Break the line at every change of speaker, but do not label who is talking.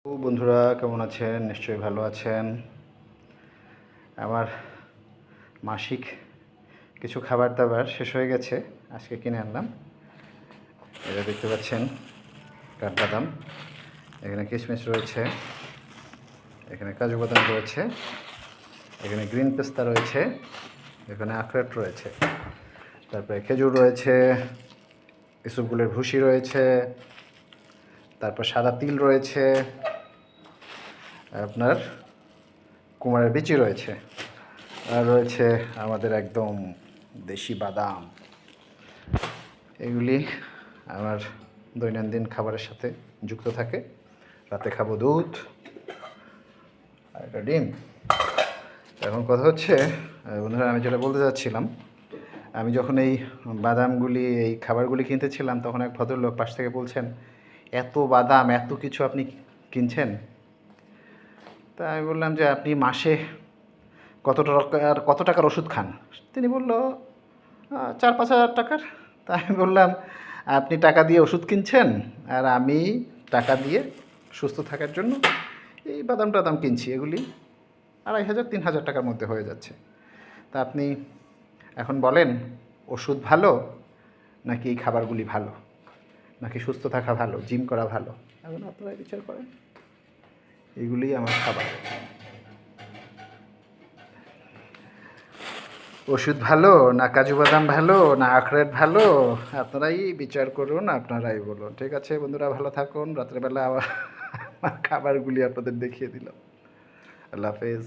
বন্ধুরা কেমন আছেন? নিশ্চয়ই ভালো আছেন। আমার মাসিক কিছু খাবার দাবার শেষ হয়ে গেছে, আজকে কিনে আনলাম। এটা দেখতে পাচ্ছেন কাঠবাদাম, এখানে কিশমিশ রয়েছে, এখানে কাজু বাদাম রয়েছে, এখানে গ্রিন পেস্তা রয়েছে, এখানে আখরোট রয়েছে, তারপরে খেজুর রয়েছে, ইসবগুলের ভুসি রয়েছে, তারপর সাদা তিল রয়েছে, আপনার কুমারের বিচি রয়েছে, আর রয়েছে আমাদের একদম দেশি বাদাম। এগুলি আমার দৈনন্দিন খাবারের সাথে যুক্ত থাকে। রাতে খাবো দুধ আর একটা ডিম। এখন কথা হচ্ছে বন্ধুরা, আমি যেটা বলতে চাচ্ছিলাম, আমি যখন এই বাদামগুলি এই খাবারগুলি কিনতেছিলাম তখন এক ভদ্রলোক পাশ থেকে বলছেন, এত বাদাম এত কিছু আপনি কিনছেন? তা আমি বললাম যে আপনি মাসে কত টাকার ওষুধ খান? তিনি বলল 4-5 হাজার টাকার। তা আমি বললাম, আপনি টাকা দিয়ে ওষুধ কিনছেন আর আমি টাকা দিয়ে সুস্থ থাকার জন্য এই বাদাম টাদাম কিনছি, এগুলি 2,500-3,000 টাকার মধ্যে হয়ে যাচ্ছে। তা আপনি এখন বলেন, ওষুধ ভালো নাকি এই খাবারগুলি ভালো, নাকি সুস্থ থাকা ভালো, জিম করা ভালো? এখন আপনারাই বিচার করেন। এগুলি আমার খাবার। ওষুধ ভালো না কাজু বাদাম ভালো না আখরোট ভালো, আপনারাই বিচার করুন, আপনারাই বলুন। ঠিক আছে বন্ধুরা, ভালো থাকুন। রাত্রেবেলা আবার আমার খাবারগুলি আপনাদের দেখিয়ে দিলাম। আল্লাহ হাফেজ।